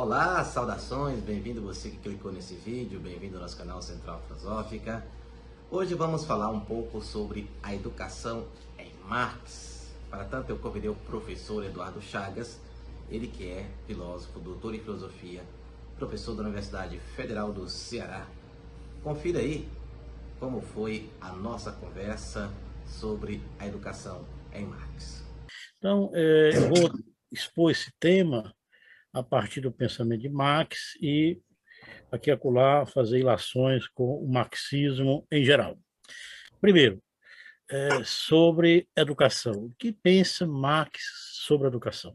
Olá, saudações, bem-vindo você que clicou nesse vídeo, bem-vindo ao nosso canal Central Filosófica. Hoje vamos falar um pouco sobre a educação em Marx. Para tanto eu convidei o professor Eduardo Chagas, ele que é filósofo, doutor em filosofia, professor da Universidade Federal do Ceará. Confira aí como foi a nossa conversa sobre a educação em Marx. Então, eu vou expor esse tema a partir do pensamento de Marx e, aqui e acolá, fazer ilações com o marxismo em geral. Primeiro, sobre educação. O que pensa Marx sobre educação?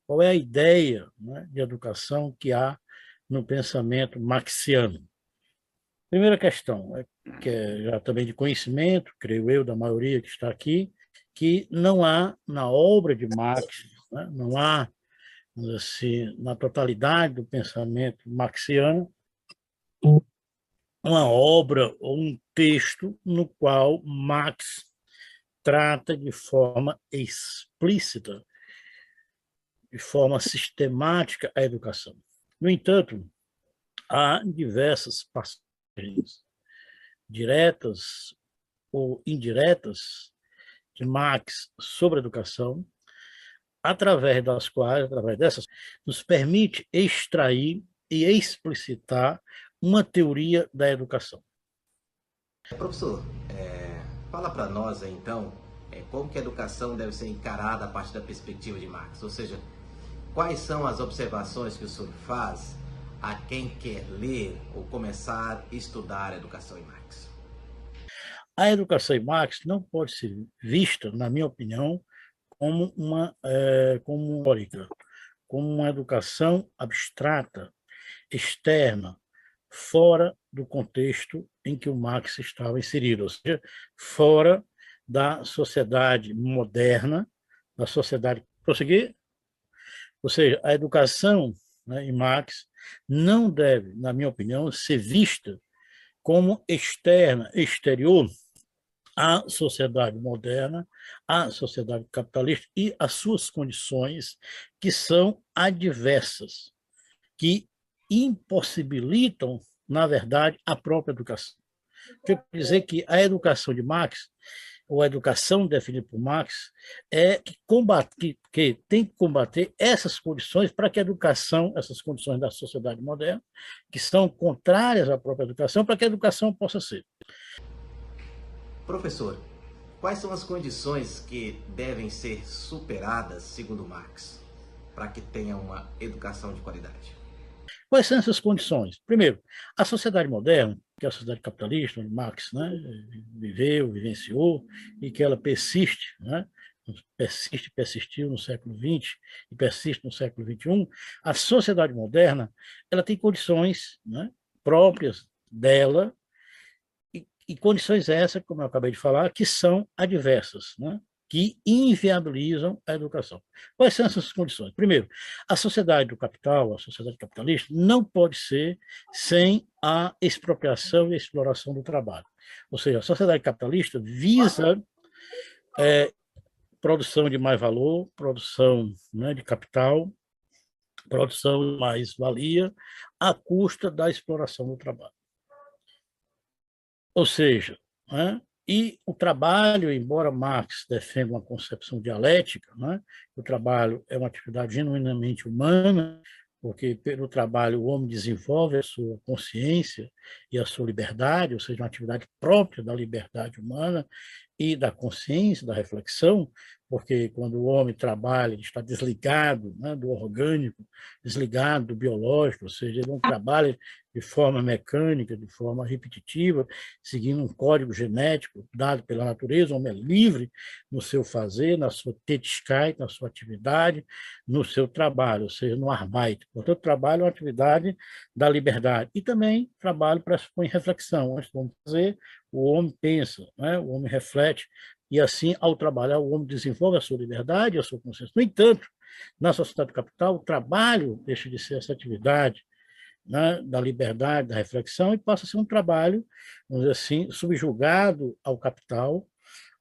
Qual é a ideia, né, de educação que há no pensamento marxiano? Primeira questão, que é já também de conhecimento, creio eu, da maioria que está aqui, que não há na obra de Marx, né, não há, assim, na totalidade do pensamento marxiano, uma obra ou um texto no qual Marx trata de forma explícita, de forma sistemática a educação. No entanto, há diversas passagens diretas ou indiretas de Marx sobre a educação, através dessas, nos permite extrair e explicitar uma teoria da educação. Professor, fala para nós aí, então, como que a educação deve ser encarada a partir da perspectiva de Marx, ou seja, quais são as observações que o senhor faz a quem quer ler ou começar a estudar a educação em Marx? A educação em Marx não pode ser vista, na minha opinião, como como uma educação abstrata, externa, fora do contexto em que o Marx estava inserido, ou seja, fora da sociedade moderna, da sociedade. Prosseguir? Ou seja, a educação, né, em Marx não deve, na minha opinião, ser vista como externa, exterior à sociedade moderna, à sociedade capitalista e às suas condições, que são adversas, que impossibilitam, na verdade, a própria educação. Quer dizer que a educação de Marx, ou a educação definida por Marx, é que tem que combater essas condições para que a educação, essas condições da sociedade moderna, que são contrárias à própria educação, para que a educação possa ser. Professor, quais são as condições que devem ser superadas, segundo Marx, para que tenha uma educação de qualidade? Quais são essas condições? Primeiro, a sociedade moderna, que é a sociedade capitalista, onde Marx, né, viveu, vivenciou, e que ela persiste, né, persistiu no século XX e persiste no século XXI, a sociedade moderna ela tem condições, né, próprias dela, e condições essas, como eu acabei de falar, que são adversas, né? Que inviabilizam a educação. Quais são essas condições? Primeiro, a sociedade do capital, a sociedade capitalista, não pode ser sem a expropriação e a exploração do trabalho. Ou seja, a sociedade capitalista visa produção de mais valor, produção, né, de capital, produção de mais-valia, à custa da exploração do trabalho. Ou seja, né, e o trabalho, embora Marx defenda uma concepção dialética, né, o trabalho é uma atividade genuinamente humana, porque pelo trabalho o homem desenvolve a sua consciência e a sua liberdade, ou seja, uma atividade própria da liberdade humana e da consciência, da reflexão, porque quando o homem trabalha, ele está desligado, né, do orgânico, desligado do biológico, ou seja, ele não trabalha de forma mecânica, de forma repetitiva, seguindo um código genético dado pela natureza. O homem é livre no seu fazer, na sua Tätigkeit, na sua atividade, no seu trabalho, ou seja, no Arbeit. Portanto, o trabalho é uma atividade da liberdade. E também trabalho pressupõe reflexão. Antes de fazer, o homem pensa, né? O homem reflete, e assim, ao trabalhar, o homem desenvolve a sua liberdade e a sua consciência. No entanto, na sociedade capital, o trabalho deixa de ser essa atividade, né, da liberdade, da reflexão, e passa a ser um trabalho, vamos dizer assim, subjugado ao capital,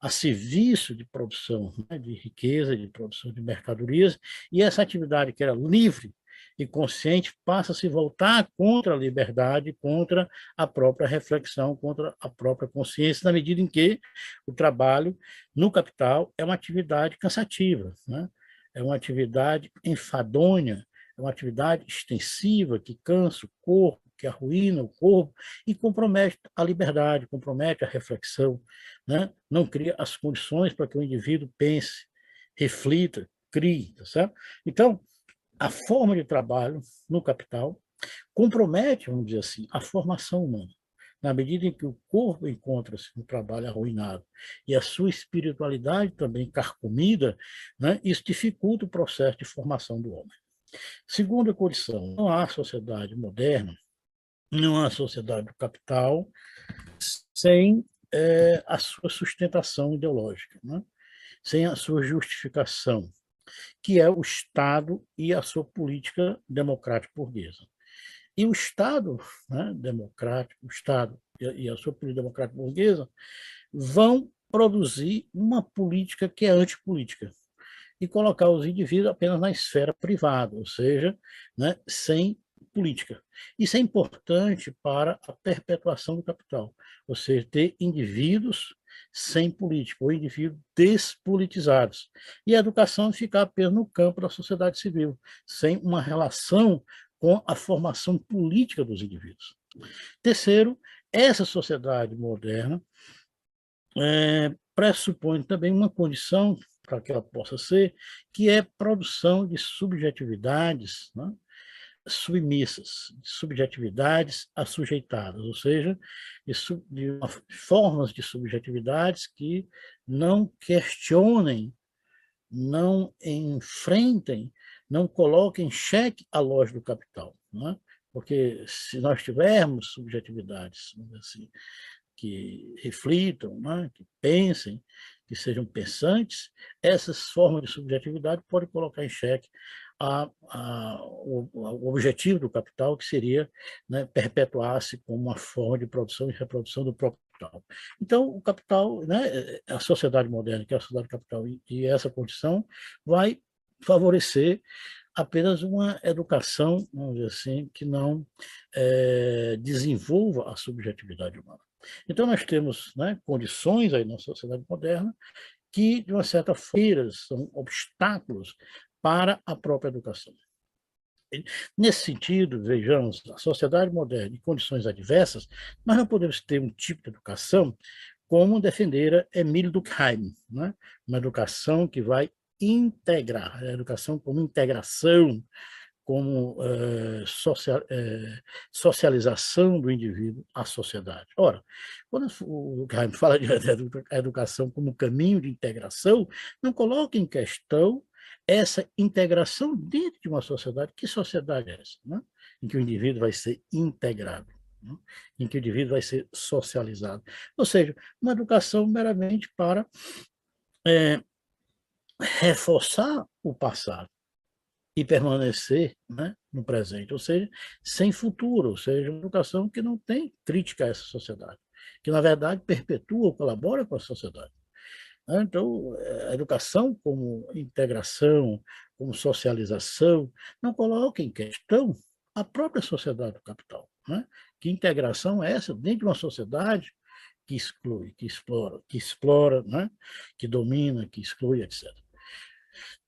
a serviço de produção, né, de riqueza, de produção de mercadorias, e essa atividade que era livre e consciente passa a se voltar contra a liberdade, contra a própria reflexão, contra a própria consciência, na medida em que o trabalho no capital é uma atividade cansativa, né? É uma atividade enfadonha, é uma atividade extensiva que cansa o corpo, que arruína o corpo e compromete a liberdade, compromete a reflexão, né? Não cria as condições para que o indivíduo pense, reflita, crie, tá certo? Então, a forma de trabalho no capital compromete, vamos dizer assim, a formação humana. Na medida em que o corpo encontra-se no trabalho arruinado e a sua espiritualidade também carcomida, né, isso dificulta o processo de formação do homem. Segunda condição, não há sociedade moderna, não há sociedade do capital sem a sua sustentação ideológica, né? Sem a sua justificação, que é o Estado e a sua política democrática burguesa. E o Estado, né, democrático, o Estado e a sua política democrática burguesa vão produzir uma política que é antipolítica e colocar os indivíduos apenas na esfera privada, ou seja, né, sem política. Isso é importante para a perpetuação do capital, ou seja, ter indivíduos sem política, ou indivíduos despolitizados. E a educação ficar apenas no campo da sociedade civil, sem uma relação com a formação política dos indivíduos. Terceiro, essa sociedade moderna pressupõe também uma condição para que ela possa ser, que é produção de subjetividades, né, submissas, de subjetividades assujeitadas, ou seja, de formas de subjetividades que não questionem, não enfrentem, não coloquem em xeque a lógica do capital, né? Porque se nós tivermos subjetividades, assim, que reflitam, né, que pensem, que sejam pensantes, essas formas de subjetividade podem colocar em xeque o objetivo do capital, que seria, né, perpetuar-se como uma forma de produção e reprodução do próprio capital. Então, o capital, né, a sociedade moderna, que é a sociedade capital, e essa condição vai favorecer apenas uma educação, vamos dizer assim, que não desenvolva a subjetividade humana. Então, nós temos, né, condições aí na sociedade moderna que, de uma certa forma, são obstáculos para a própria educação. Nesse sentido, vejamos, a sociedade moderna, em condições adversas, nós não podemos ter um tipo de educação como defendera Emile Durkheim, né? Uma educação que vai integrar, a educação como integração, como socialização do indivíduo à sociedade. Ora, quando o Durkheim fala de educação como caminho de integração, não coloca em questão essa integração dentro de uma sociedade. Que sociedade é essa, né? Em que o indivíduo vai ser integrado, né? Em que o indivíduo vai ser socializado. Ou seja, uma educação meramente para reforçar o passado e permanecer, né, no presente, ou seja, sem futuro, ou seja, uma educação que não tem crítica a essa sociedade, que, na verdade, perpetua ou colabora com a sociedade. Então, a educação como integração, como socialização, não coloca em questão a própria sociedade do capital, né? Que integração é essa dentro de uma sociedade que exclui, que explora, né? Que domina, que exclui, etc.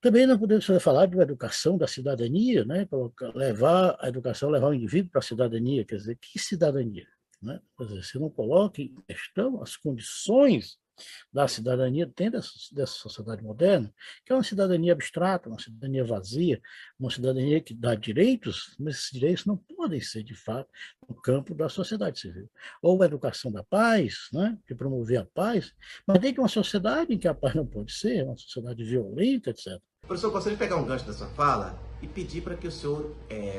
Também não podemos falar de uma educação da cidadania, né? Levar a educação, levar o indivíduo para a cidadania, quer dizer, que cidadania? Né? Quer dizer, se não coloca em questão as condições da cidadania dentro dessa sociedade moderna, que é uma cidadania abstrata, uma cidadania vazia, uma cidadania que dá direitos, mas esses direitos não podem ser, de fato, no campo da sociedade civil. Ou a educação da paz, né, de promover a paz, mas dentro de uma sociedade em que a paz não pode ser, uma sociedade violenta, etc. Professor, gostaria de pegar um gancho da sua fala e pedir para que o senhor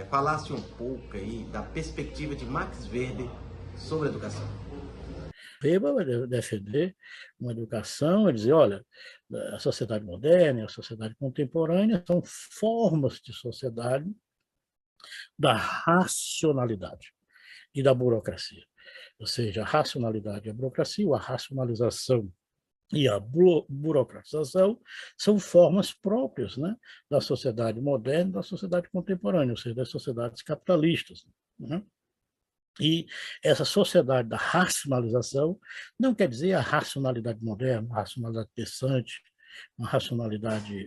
falasse um pouco aí da perspectiva de Max Weber sobre a educação. Weber vai defender uma educação, vai dizer, olha, a sociedade moderna, a sociedade contemporânea são formas de sociedade da racionalidade e da burocracia. Ou seja, a racionalidade e a burocracia, ou a racionalização e a burocratização são formas próprias, né, da sociedade moderna, da sociedade contemporânea, ou seja, das sociedades capitalistas, né? E essa sociedade da racionalização não quer dizer a racionalidade moderna, a racionalidade pensante, uma racionalidade,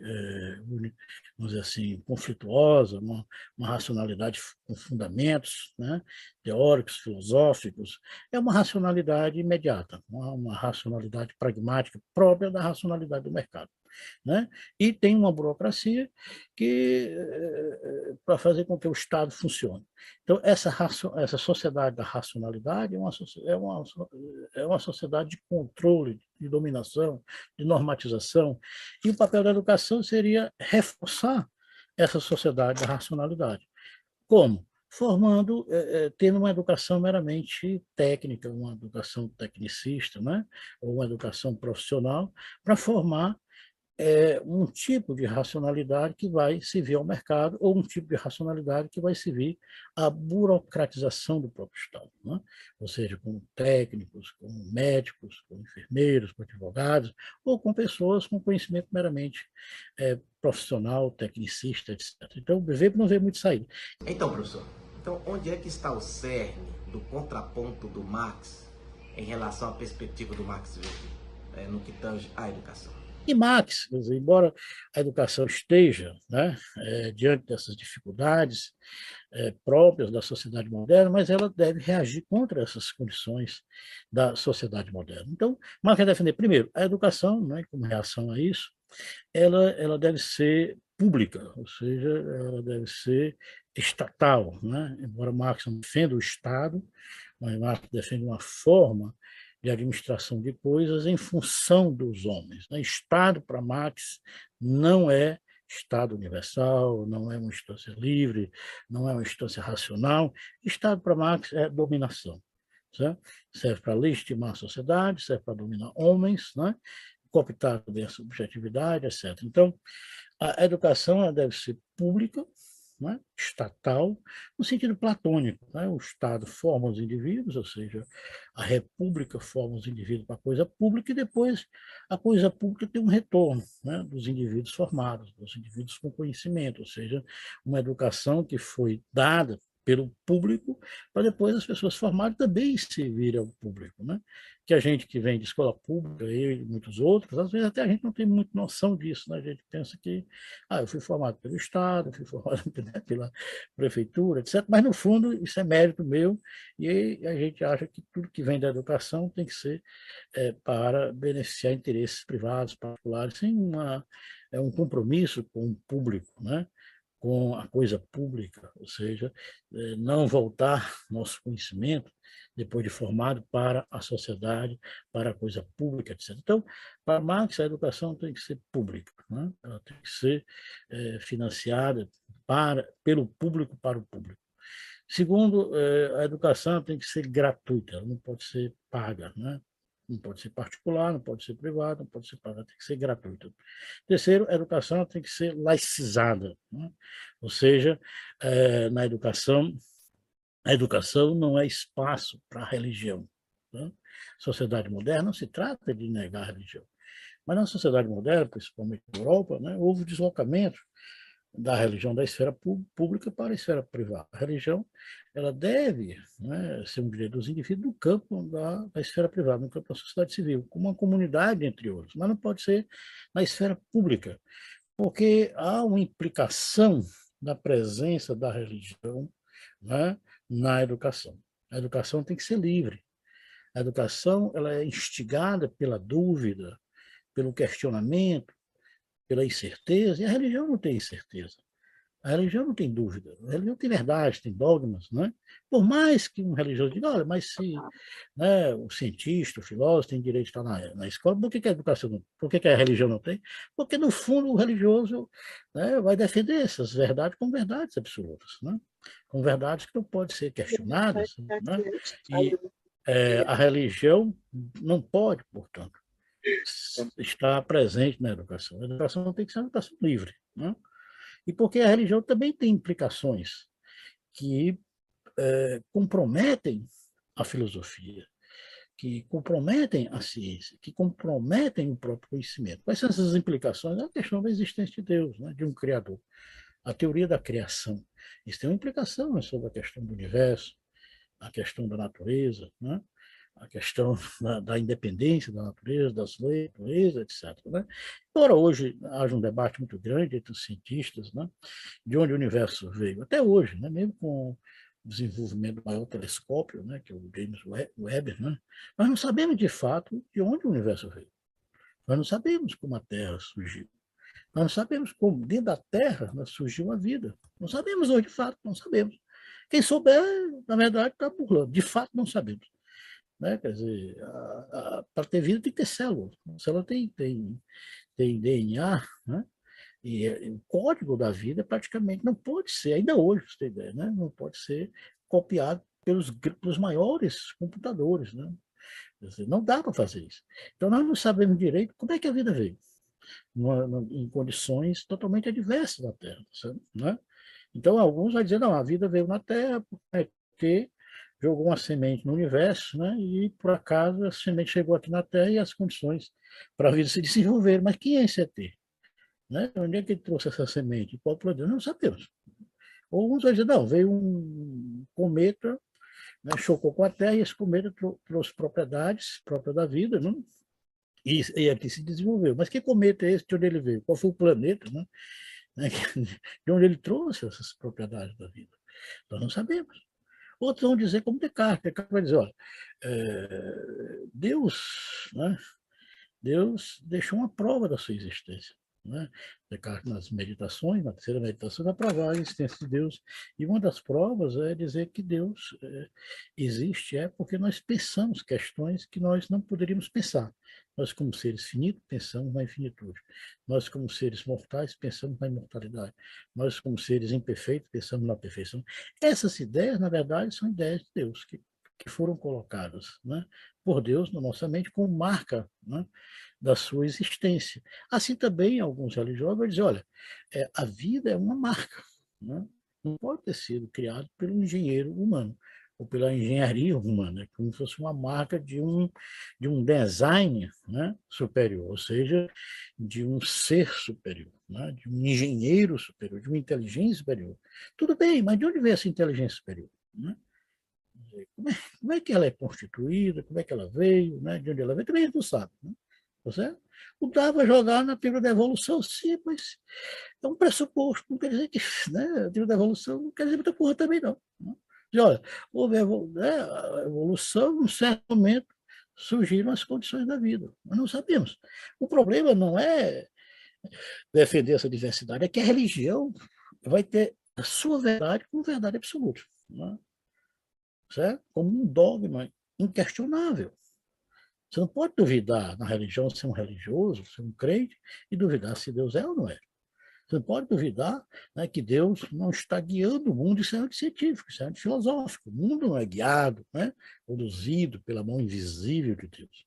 vamos dizer assim, conflituosa, uma racionalidade com fundamentos, né, teóricos, filosóficos. É uma racionalidade imediata, uma racionalidade pragmática própria da racionalidade do mercado, né? E tem uma burocracia que para fazer com que o Estado funcione. Então, essa sociedade da racionalidade é uma sociedade de controle, de dominação, de normatização, e o papel da educação seria reforçar essa sociedade da racionalidade. Como? Formando, tendo uma educação meramente técnica, uma educação tecnicista, né? Ou uma educação profissional, para formar um tipo de racionalidade que vai servir ao mercado ou um tipo de racionalidade que vai servir à burocratização do próprio Estado, né? Ou seja, com técnicos, com médicos, com enfermeiros, com advogados, ou com pessoas com conhecimento meramente profissional, tecnicista, etc. Então, o BVP não vê muito saída. Então, professor, então onde é que está o cerne do contraponto do Marx em relação à perspectiva do Marx Weber, no que tange à educação? E Marx, quer dizer, embora a educação esteja, né, diante dessas dificuldades próprias da sociedade moderna, mas ela deve reagir contra essas condições da sociedade moderna. Então, Marx vai defender, primeiro, a educação, né, como reação a isso, ela deve ser pública, ou seja, ela deve ser estatal, né? Embora Marx não defenda o Estado, mas Marx defende uma forma de administração de coisas em função dos homens, né? Estado, para Marx, não é Estado universal, não é uma instância livre, não é uma instância racional. Estado, para Marx, é dominação. Certo? Serve para legitimar a sociedade, serve para dominar homens, né? Cooptar também a subjetividade, etc. Então, a educação ela deve ser pública, né, estatal, no sentido platônico. Né? O Estado forma os indivíduos, ou seja, a República forma os indivíduos para a coisa pública, e depois a coisa pública tem um retorno, né, dos indivíduos formados, dos indivíduos com conhecimento, ou seja, uma educação que foi dada pelo público, para depois as pessoas formadas também servirem ao público, né? Que a gente que vem de escola pública, eu e muitos outros, às vezes até a gente não tem muita noção disso, né? A gente pensa que, eu fui formado pelo Estado, fui formado pela prefeitura, etc. Mas, no fundo, isso é mérito meu, e a gente acha que tudo que vem da educação tem que ser para beneficiar interesses privados, particulares, sem um compromisso com o público, né? Com a coisa pública, ou seja, não voltar nosso conhecimento, depois de formado, para a sociedade, para a coisa pública, etc. Então, para Marx, a educação tem que ser pública, né? Ela tem que ser financiada pelo público, para o público. Segundo, a educação tem que ser gratuita, ela não pode ser paga, né? Não pode ser particular, não pode ser privada, não pode ser paga, tem que ser gratuita. Terceiro, a educação tem que ser laicizada, né? Ou seja, na educação, a educação não é espaço para a religião, né? Sociedade moderna não se trata de negar a religião, mas na sociedade moderna, principalmente na Europa, né, houve deslocamento da religião da esfera pública para a esfera privada. A religião ela deve, né, ser um direito dos indivíduos no campo da esfera privada, no campo da sociedade civil, como uma comunidade, entre outros, mas não pode ser na esfera pública, porque há uma implicação da presença da religião, né, na educação. A educação tem que ser livre. A educação ela é instigada pela dúvida, pelo questionamento, pela incerteza, e a religião não tem incerteza. A religião não tem dúvida. A religião tem verdade, tem dogmas. Né? Por mais que um religioso diga, olha, mas se, né, o cientista, o filósofo tem direito de estar na escola, por que a educação não, por que a religião não tem? Porque, no fundo, o religioso, né, vai defender essas verdades como verdades absolutas, né? Com verdades que não podem ser questionadas. Né? E a religião não pode, portanto, estar presente na educação. A educação tem que ser uma educação livre. Né? E porque a religião também tem implicações que comprometem a filosofia, que comprometem a ciência, que comprometem o próprio conhecimento. Quais são essas implicações? É a questão da existência de Deus, né, de um Criador. A teoria da criação. Isso tem uma implicação, né, sobre a questão do universo, a questão da natureza, né, a questão da independência da natureza, das leis, etc. Né? Embora hoje haja um debate muito grande entre os cientistas, né, de onde o universo veio, até hoje, né, mesmo com o desenvolvimento do maior telescópio, né, que é o James Webb, né, nós não sabemos de fato de onde o universo veio. Nós não sabemos como a Terra surgiu. Nós não sabemos como, dentro da Terra, surgiu a vida. Não sabemos hoje, de fato, não sabemos. Quem souber, na verdade, está burlando. De fato, não sabemos. Né? Quer dizer, para ter vida tem que ter célula. A célula tem DNA, né? E o código da vida praticamente não pode ser, ainda hoje, você tem ideia, né? Não pode ser copiado pelos maiores computadores. Né? Quer dizer, não dá para fazer isso. Então, nós não sabemos direito como é que a vida veio, em condições totalmente adversas da Terra. Sabe? Né? Então, alguns vão dizer, não, a vida veio na Terra porque jogou uma semente no universo, né? E, por acaso, a semente chegou aqui na Terra e as condições para a vida se desenvolver. Mas quem é esse ET? Né? Onde é que ele trouxe essa semente? Qual o planeta? Não sabemos. Ou uns vão dizer, não, veio um cometa, né, chocou com a Terra e esse cometa trouxe propriedades próprias da vida, né? E aqui se desenvolveu. Mas que cometa é esse? De onde ele veio? Qual foi o planeta? Né? De onde ele trouxe essas propriedades da vida? Nós não sabemos. Outros vão dizer como Descartes. Descartes vai dizer, olha, Deus, né? Deus deixou uma prova da sua existência. Né? Descartes, nas meditações, na terceira meditação, vai provar a existência de Deus. E uma das provas é dizer que Deus existe, porque nós pensamos questões que nós não poderíamos pensar. Nós, como seres finitos, pensamos na infinitude. Nós, como seres mortais, pensamos na imortalidade. Nós, como seres imperfeitos, pensamos na perfeição. Essas ideias, na verdade, são ideias de Deus, que foram colocadas, né, por Deus na nossa mente como marca, né, da sua existência. Assim também, alguns religiosos vão dizer, olha, a vida é uma marca, né? Não pode ter sido criado pelo engenheiro humano, ou pela engenharia humana, como se fosse uma marca de um design, né, superior, ou seja, de um ser superior, né, de um engenheiro superior, de uma inteligência superior. Tudo bem, mas de onde vem essa inteligência superior? Né? Como é que ela é constituída, como é que ela veio, né, de onde ela veio, também a gente não sabe. Né? Tá certo? O dá vai jogar na teoria da evolução, sim, mas é um pressuposto, não quer dizer que, né, a teoria da evolução não quer dizer muita coisa também, não. Né? E, olha, houve a evolução, num certo momento, surgiram as condições da vida. Nós não sabemos. O problema não é defender essa diversidade, é que a religião vai ter a sua verdade como verdade absoluta. Né? Certo? Como um dogma inquestionável. Você não pode duvidar na religião, ser um religioso, ser um crente, e duvidar se Deus é ou não é. Você não pode duvidar, né, que Deus não está guiando o mundo, isso é anticientífico, isso é antifilosófico. O mundo não é guiado, né, conduzido pela mão invisível de Deus.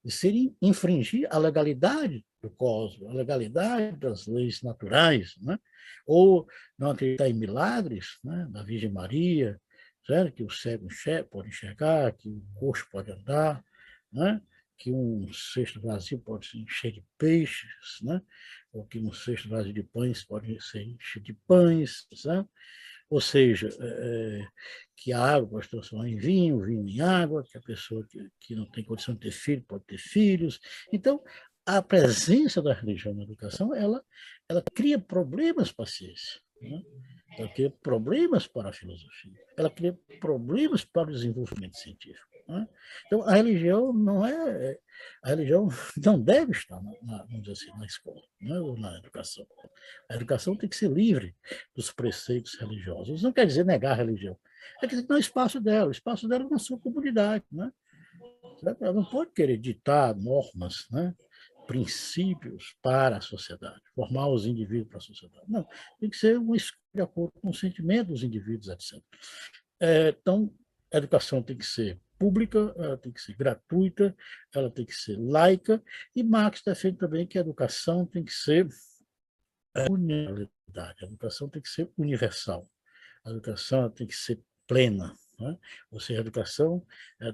E seria infringir a legalidade do cosmos, a legalidade das leis naturais, né? Ou não acreditar em milagres, né, da Virgem Maria, certo? Que o cego pode enxergar, que o coxo pode andar, né? Que um cesto vazio pode se encher de peixes, né? Ou que um cesto vazio de pães pode ser encher de pães, sabe? Ou seja, que a água pode se transformar em vinho, o vinho em água, que a pessoa que não tem condição de ter filho pode ter filhos. Então, a presença da religião na educação, ela cria problemas para a ciência. Né? Ela cria problemas para a filosofia. Ela cria problemas para o desenvolvimento científico. Né? Então, a religião não deve estar, vamos dizer assim, na escola, né? Ou na educação. A educação tem que ser livre dos preceitos religiosos. Isso não quer dizer negar a religião. É que não é o espaço dela é na sua comunidade. Né? Ela não pode querer ditar normas, né? Princípios para a sociedade, formar os indivíduos para a sociedade. Não, tem que ser uma escolha de acordo com o sentimento dos indivíduos, etc. Então, a educação tem que ser pública, ela tem que ser gratuita, ela tem que ser laica, e Marx defende também que a educação tem que ser universalidade, a educação tem que ser universal, a educação tem que ser plena, né? Ou seja, a educação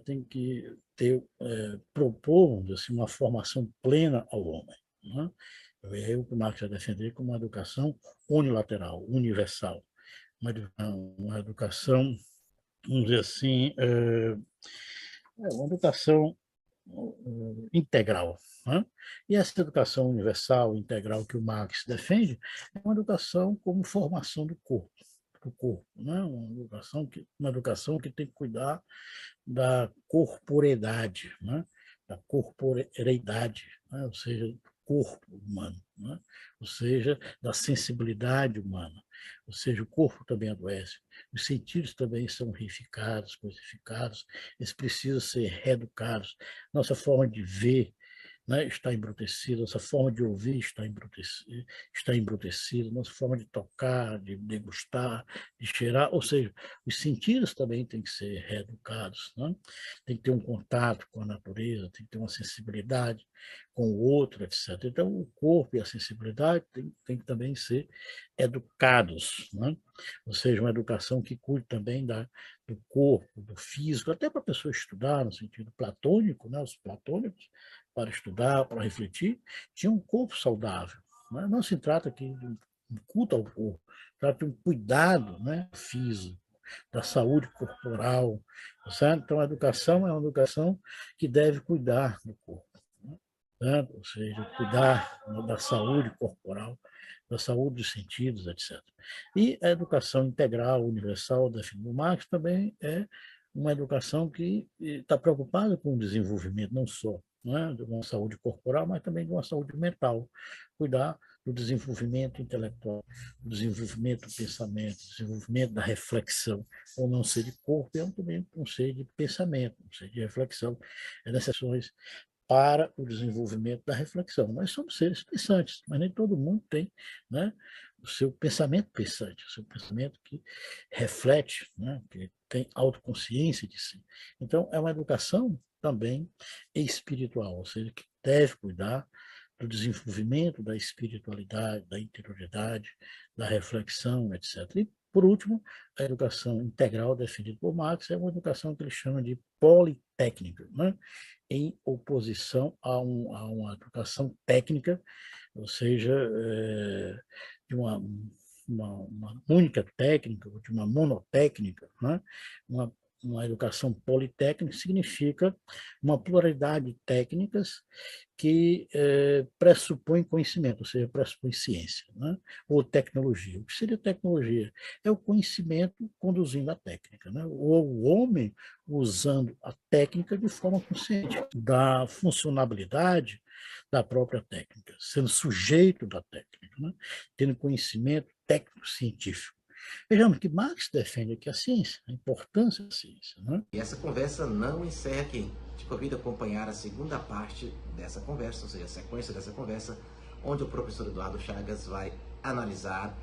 tem que propor, vamos dizer assim, uma formação plena ao homem, né? Eu, que o Marx vai defender como uma educação unilateral, universal, uma educação, vamos dizer assim, uma educação integral, né? E essa educação universal, integral que o Marx defende, é uma educação como formação do corpo, né? Uma educação que tem que cuidar da corporeidade, né? Da corporeidade, né? Ou seja, do corpo humano, né? Ou seja, da sensibilidade humana. Ou seja, o corpo também adoece, os sentidos também são reificados, coisificados, eles precisam ser reeducados. Nossa forma de ver, né, está embrutecida, nossa forma de ouvir está embrutecida, nossa forma de tocar, de degustar, de cheirar, ou seja, os sentidos também têm que ser reeducados, né? Tem que ter um contato com a natureza, tem que ter uma sensibilidade com o outro, etc. Então, o corpo e a sensibilidade têm que também ser educados, né? Ou seja, uma educação que cuide também do corpo, do físico, até para a pessoa estudar, no sentido platônico, né? Os platônicos, para estudar, para refletir, tinha um corpo saudável. Né? Não se trata aqui de um culto ao corpo, trata de um cuidado, né, físico, da saúde corporal. Certo? Então, a educação é uma educação que deve cuidar do corpo. Né? Ou seja, cuidar da saúde corporal, da saúde dos sentidos, etc. E a educação integral, universal, definido Marx, também é uma educação que está preocupada com o desenvolvimento, não só, né, de uma saúde corporal, mas também de uma saúde mental. Cuidar do desenvolvimento intelectual, do desenvolvimento do pensamento, do desenvolvimento da reflexão. Ou não ser de corpo, é também um ser de pensamento, um ser de reflexão. É necessário para o desenvolvimento da reflexão. Nós somos seres pensantes, mas nem todo mundo tem, né, o seu pensamento pensante, o seu pensamento que reflete, né, que tem autoconsciência de si. Então, é uma educação também espiritual, ou seja, que deve cuidar do desenvolvimento da espiritualidade, da interioridade, da reflexão, etc. E, por último, a educação integral definida por Marx é uma educação que ele chama de politécnica, né? Em oposição a uma educação técnica, ou seja, de uma única técnica, ou de uma monotécnica, né? Uma educação politécnica significa uma pluralidade de técnicas que pressupõe conhecimento, ou seja, pressupõe ciência, né? Ou tecnologia. O que seria tecnologia? É o conhecimento conduzindo a técnica, né? Ou o homem usando a técnica de forma consciente, da funcionalidade da própria técnica, sendo sujeito da técnica, né? Tendo conhecimento técnico-científico. Vejamos que Marx defende aqui a ciência, a importância da ciência. Né? E essa conversa não encerra aqui. Te convido a acompanhar a segunda parte dessa conversa, ou seja, a sequência dessa conversa, onde o professor Eduardo Chagas vai analisar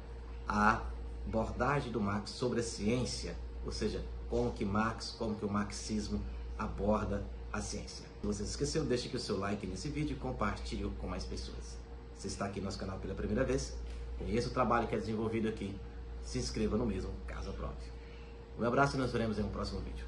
a abordagem do Marx sobre a ciência, ou seja, como que o marxismo aborda a ciência. Se você esqueceu, deixe aqui o seu like nesse vídeo e compartilhe com mais pessoas. Se está aqui no nosso canal pela primeira vez, conheça o trabalho que é desenvolvido aqui, se inscreva no mesmo, caso aprove. Um abraço e nos veremos em um próximo vídeo.